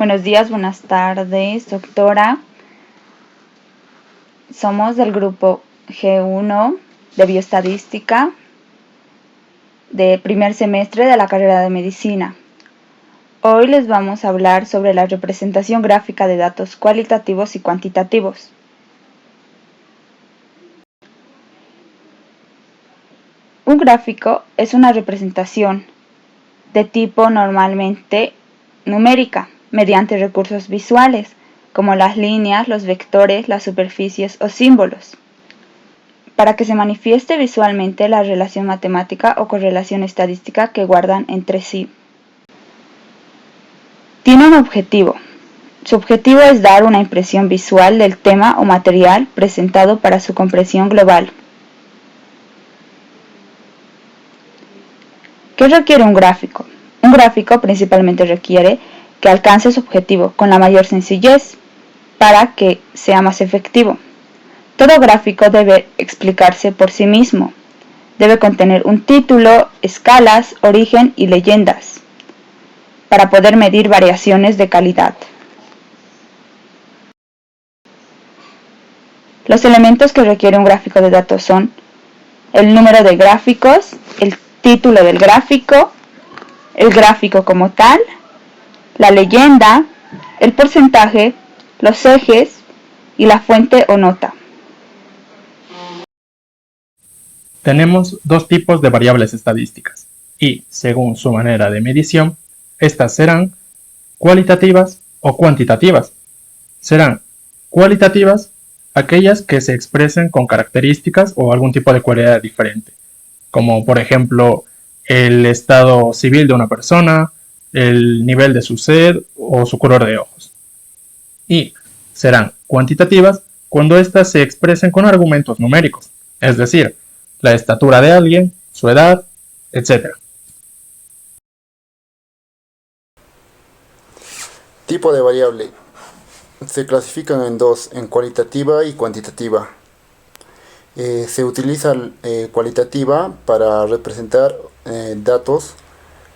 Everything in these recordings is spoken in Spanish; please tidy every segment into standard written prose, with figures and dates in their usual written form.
Buenos días, buenas tardes, doctora. Somos del grupo G1 de Bioestadística de primer semestre de la carrera de Medicina. Hoy les vamos a hablar sobre la representación gráfica de datos cualitativos y cuantitativos. Un gráfico es una representación de tipo normalmente numérica, mediante recursos visuales, como las líneas, los vectores, las superficies o símbolos. Para que se manifieste visualmente la relación matemática o correlación estadística que guardan entre sí. Tiene un objetivo. Su objetivo es dar una impresión visual del tema o material presentado para su comprensión global. ¿Qué requiere un gráfico? Un gráfico principalmente requiere que alcance su objetivo con la mayor sencillez para que sea más efectivo. Todo gráfico debe explicarse por sí mismo. Debe contener un título, escalas, origen y leyendas para poder medir variaciones de calidad. Los elementos que requiere un gráfico de datos son el número de gráficos, el título del gráfico, el gráfico como tal, la leyenda, el porcentaje, los ejes y la fuente o nota. Tenemos dos tipos de variables estadísticas y, según su manera de medición, estas serán cualitativas o cuantitativas. Serán cualitativas aquellas que se expresen con características o algún tipo de cualidad diferente, como por ejemplo el estado civil de una persona, el nivel de su sed o su color de ojos. Y serán cuantitativas cuando éstas se expresen con argumentos numéricos, es decir, la estatura de alguien, su edad, etc. Tipo de variable. Se clasifican en dos, en cualitativa y cuantitativa. Se utiliza cualitativa para representar datos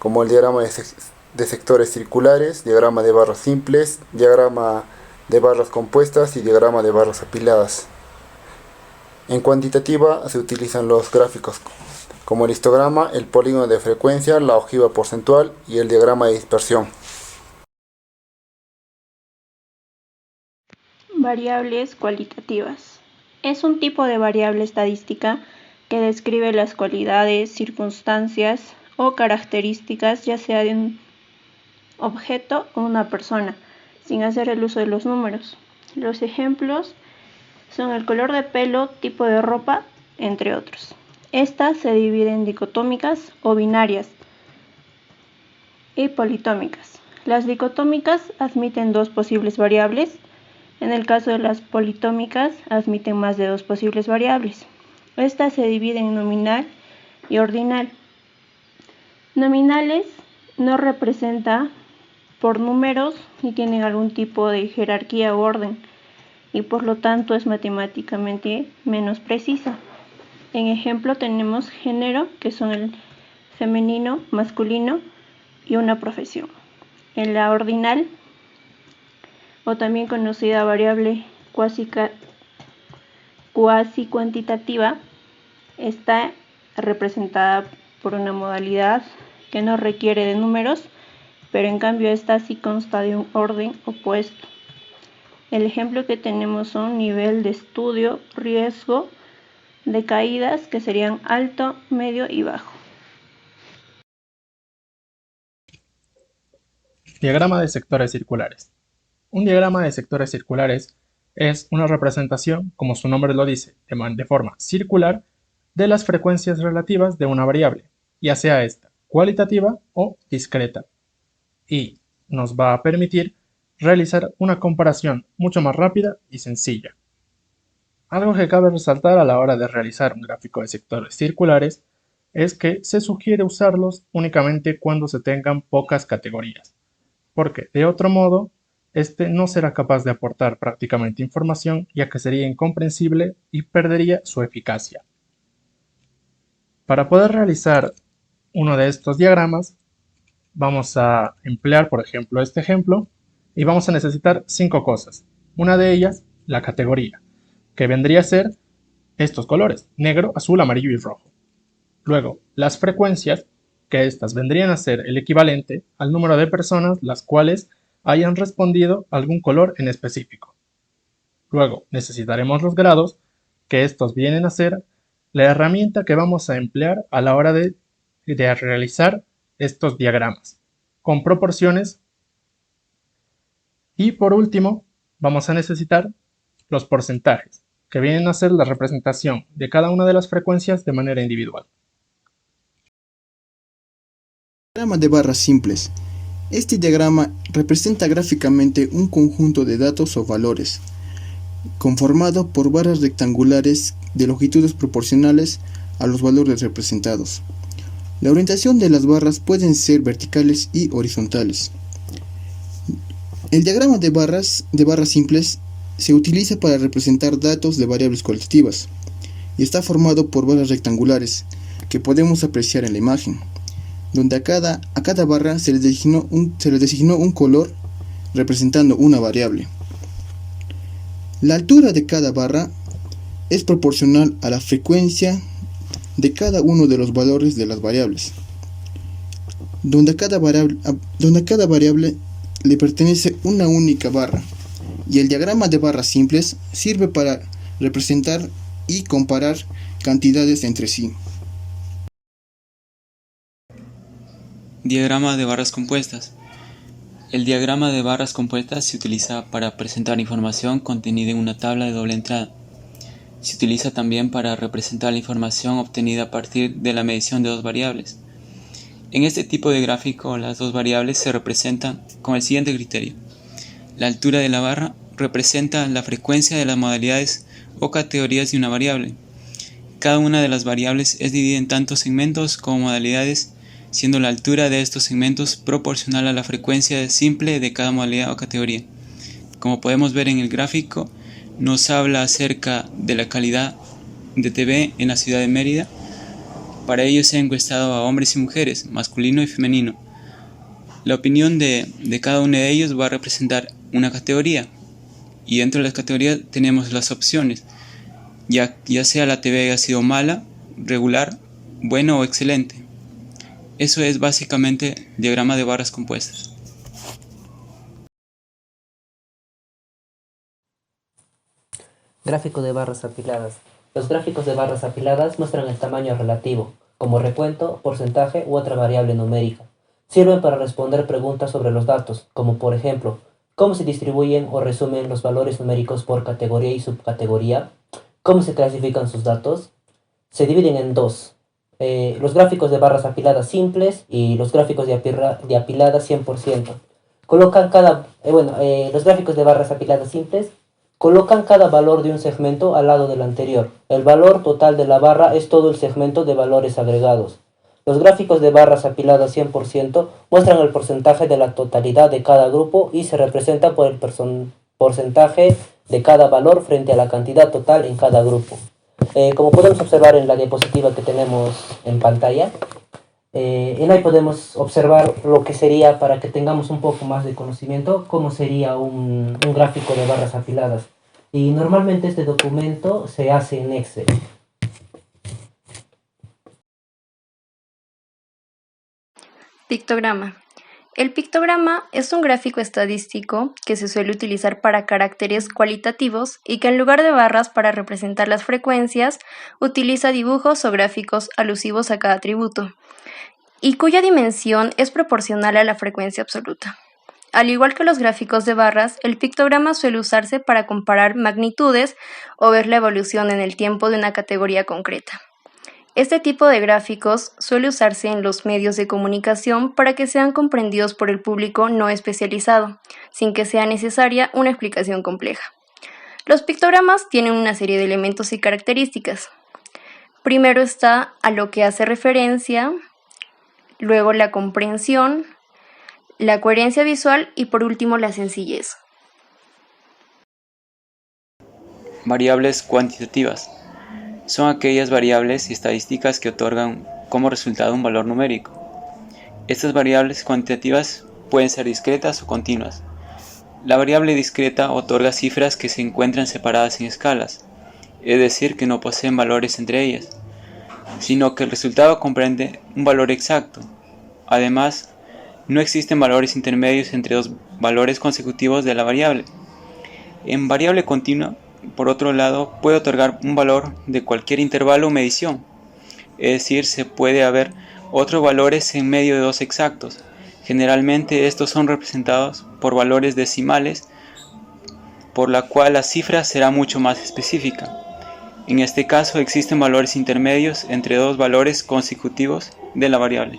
como el diagrama de sectores circulares, diagrama de barras simples, diagrama de barras compuestas y diagrama de barras apiladas. En cuantitativa se utilizan los gráficos como el histograma, el polígono de frecuencia, la ojiva porcentual y el diagrama de dispersión. Variables cualitativas. Es un tipo de variable estadística que describe las cualidades, circunstancias o características ya sea de un objeto o una persona, sin hacer el uso de los números. Los ejemplos son el color de pelo, tipo de ropa, entre otros. Estas se dividen en dicotómicas o binarias y politómicas. Las dicotómicas admiten dos posibles variables. En el caso de las politómicas, admiten más de dos posibles variables. Estas se dividen en nominal y ordinal. Nominales no representa por números y tienen algún tipo de jerarquía o orden, y por lo tanto es matemáticamente menos precisa. En ejemplo tenemos género, que son el femenino, masculino y una profesión. En la ordinal, o también conocida variable cuasi cuantitativa, está representada por una modalidad que no requiere de números, pero en cambio esta sí consta de un orden opuesto. El ejemplo que tenemos son nivel de estudio, riesgo de caídas, que serían alto, medio y bajo. Diagrama de sectores circulares. Un diagrama de sectores circulares es una representación, como su nombre lo dice, de forma circular de las frecuencias relativas de una variable, ya sea esta cualitativa o discreta, y nos va a permitir realizar una comparación mucho más rápida y sencilla. Algo que cabe resaltar a la hora de realizar un gráfico de sectores circulares es que se sugiere usarlos únicamente cuando se tengan pocas categorías, porque de otro modo este no será capaz de aportar prácticamente información, ya que sería incomprensible y perdería su eficacia. Para poder realizar uno de estos diagramas, vamos a emplear, por ejemplo, este ejemplo, y vamos a necesitar 5 cosas. Una de ellas, la categoría, que vendría a ser estos colores, negro, azul, amarillo y rojo. Luego, las frecuencias, que estas vendrían a ser el equivalente al número de personas las cuales hayan respondido a algún color en específico. Luego, necesitaremos los grados, que estos vienen a ser la herramienta que vamos a emplear a la hora de realizar estos diagramas, con proporciones. Y por último, vamos a necesitar los porcentajes, que vienen a ser la representación de cada una de las frecuencias de manera individual. Diagrama de barras simples. Este diagrama representa gráficamente un conjunto de datos o valores, conformado por barras rectangulares de longitudes proporcionales a los valores representados. La orientación de las barras pueden ser verticales y horizontales. El diagrama de barras simples se utiliza para representar datos de variables cualitativas y está formado por barras rectangulares que podemos apreciar en la imagen, donde a cada barra se le designó un color representando una variable. La altura de cada barra es proporcional a la frecuencia de cada uno de los valores de las variables, donde a cada variable le pertenece una única barra, y el diagrama de barras simples sirve para representar y comparar cantidades entre sí. Diagrama de barras compuestas. El diagrama de barras compuestas se utiliza para presentar información contenida en una tabla de doble entrada. Se utiliza también para representar la información obtenida a partir de la medición de dos variables. En este tipo de gráfico, las dos variables se representan con el siguiente criterio. La altura de la barra representa la frecuencia de las modalidades o categorías de una variable. Cada una de las variables es dividida en tantos segmentos como modalidades, siendo la altura de estos segmentos proporcional a la frecuencia simple de cada modalidad o categoría. Como podemos ver en el gráfico, nos habla acerca de la calidad de TV en la ciudad de Mérida. Para ello se ha encuestado a hombres y mujeres, masculino y femenino. La opinión de cada uno de ellos va a representar una categoría, y dentro de las categorías tenemos las opciones, ya sea la TV haya sido mala, regular, bueno o excelente. Eso es básicamente el diagrama de barras compuestas. Gráfico de barras apiladas. Los gráficos de barras apiladas muestran el tamaño relativo, como recuento, porcentaje u otra variable numérica. Sirven para responder preguntas sobre los datos, como por ejemplo, ¿cómo se distribuyen o resumen los valores numéricos por categoría y subcategoría? ¿Cómo se clasifican sus datos? Se dividen en dos. Los gráficos de barras apiladas simples y los gráficos de apiladas 100%. Los gráficos de barras apiladas simples colocan cada valor de un segmento al lado del anterior. El valor total de la barra es todo el segmento de valores agregados. Los gráficos de barras apiladas 100% muestran el porcentaje de la totalidad de cada grupo y se representa por el porcentaje de cada valor frente a la cantidad total en cada grupo. Como podemos observar en la diapositiva que tenemos en pantalla, en ahí podemos observar lo que sería, para que tengamos un poco más de conocimiento, cómo sería un gráfico de barras apiladas. Y normalmente este documento se hace en Excel. Pictograma. El pictograma es un gráfico estadístico que se suele utilizar para caracteres cualitativos y que en lugar de barras para representar las frecuencias, utiliza dibujos o gráficos alusivos a cada atributo, y cuya dimensión es proporcional a la frecuencia absoluta. Al igual que los gráficos de barras, el pictograma suele usarse para comparar magnitudes o ver la evolución en el tiempo de una categoría concreta. Este tipo de gráficos suele usarse en los medios de comunicación para que sean comprendidos por el público no especializado, sin que sea necesaria una explicación compleja. Los pictogramas tienen una serie de elementos y características. Primero está a lo que hace referencia, luego la comprensión, la coherencia visual y por último la sencillez. Variables cuantitativas. Son aquellas variables y estadísticas que otorgan como resultado un valor numérico. Estas variables cuantitativas pueden ser discretas o continuas. La variable discreta otorga cifras que se encuentran separadas en escalas, es decir, que no poseen valores entre ellas, sino que el resultado comprende un valor exacto. Además, no existen valores intermedios entre dos valores consecutivos de la variable. En variable continua, por otro lado, puede otorgar un valor de cualquier intervalo o medición, es decir, se puede haber otros valores en medio de dos exactos. Generalmente estos son representados por valores decimales, por la cual la cifra será mucho más específica. En este caso existen valores intermedios entre dos valores consecutivos de la variable.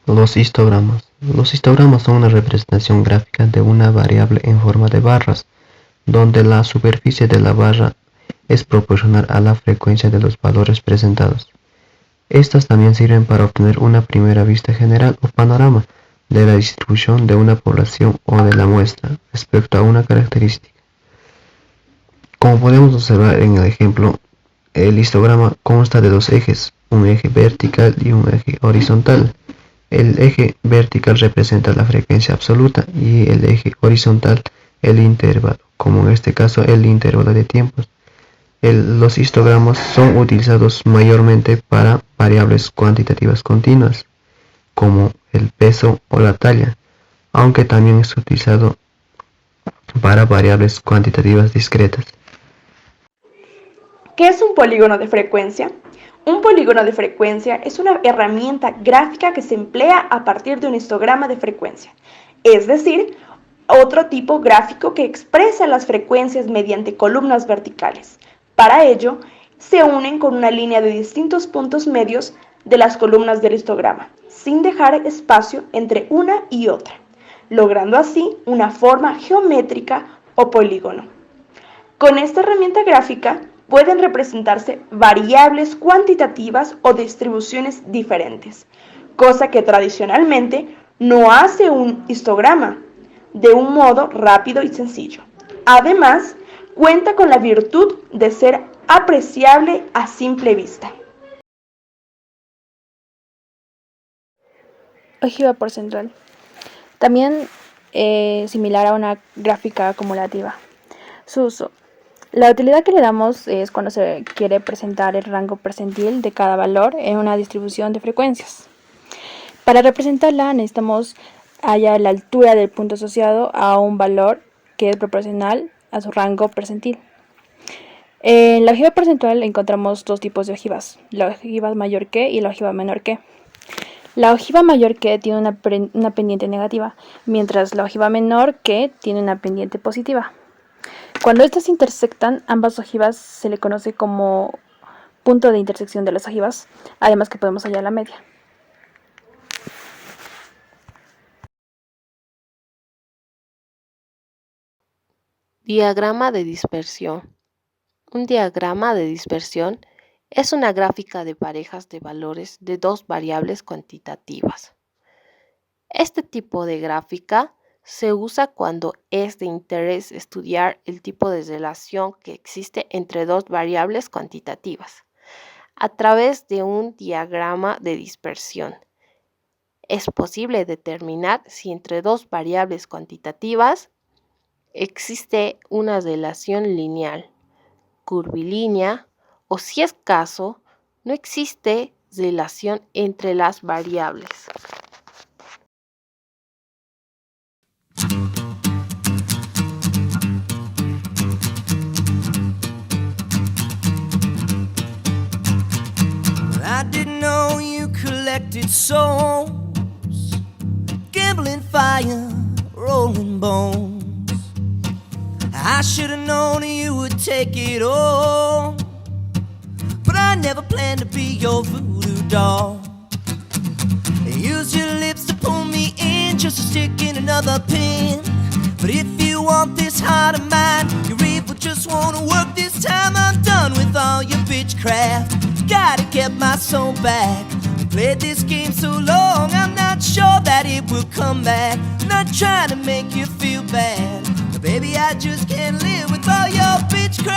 Los histogramas. Los histogramas son una representación gráfica de una variable en forma de barras, donde la superficie de la barra es proporcional a la frecuencia de los valores presentados. Estas también sirven para obtener una primera vista general o panorama de la distribución de una población o de la muestra respecto a una característica. Como podemos observar en el ejemplo, el histograma consta de dos ejes, un eje vertical y un eje horizontal. El eje vertical representa la frecuencia absoluta y el eje horizontal el intervalo, como en este caso el intervalo de tiempos. Los histogramas son utilizados mayormente para variables cuantitativas continuas, como el peso o la talla, aunque también es utilizado para variables cuantitativas discretas. ¿Qué es un polígono de frecuencia? Un polígono de frecuencia es una herramienta gráfica que se emplea a partir de un histograma de frecuencia, es decir, otro tipo gráfico que expresa las frecuencias mediante columnas verticales. Para ello, se unen con una línea de distintos puntos medios de las columnas del histograma, sin dejar espacio entre una y otra, logrando así una forma geométrica o polígono. Con esta herramienta gráfica pueden representarse variables cuantitativas o distribuciones diferentes, cosa que tradicionalmente no hace un histograma de un modo rápido y sencillo. Además, cuenta con la virtud de ser apreciable a simple vista. Ojiva porcentual. También similar a una gráfica acumulativa. Su uso. La utilidad que le damos es cuando se quiere presentar el rango percentil de cada valor en una distribución de frecuencias. Para representarla necesitamos hallar la altura del punto asociado a un valor que es proporcional a su rango percentil. En la ojiva porcentual encontramos dos tipos de ojivas, la ojiva mayor que y la ojiva menor que. La ojiva mayor que tiene una pendiente negativa, mientras la ojiva menor que tiene una pendiente positiva. Cuando estas intersectan, ambas ojivas se le conoce como punto de intersección de las ojivas, además que podemos hallar la media. Diagrama de dispersión. Un diagrama de dispersión es una gráfica de parejas de valores de dos variables cuantitativas. Este tipo de gráfica se usa cuando es de interés estudiar el tipo de relación que existe entre dos variables cuantitativas a través de un diagrama de dispersión. Es posible determinar si entre dos variables cuantitativas existe una relación lineal, curvilínea o, si es caso, no existe relación entre las variables. I didn't know you collected souls, gambling fire, rolling bones. I should have known you would take it all, but I never planned to be your voodoo doll. Use your lips to pull me in, just to stick in another pin. But if you want this heart of mine, your evil just wanna work this time. I'm done with all your bitchcraft. Gotta get my soul back. We played this game so long, I'm not sure that it will come back. I'm not trying to make you feel bad, but baby, I just can't live with all your bitchcraft.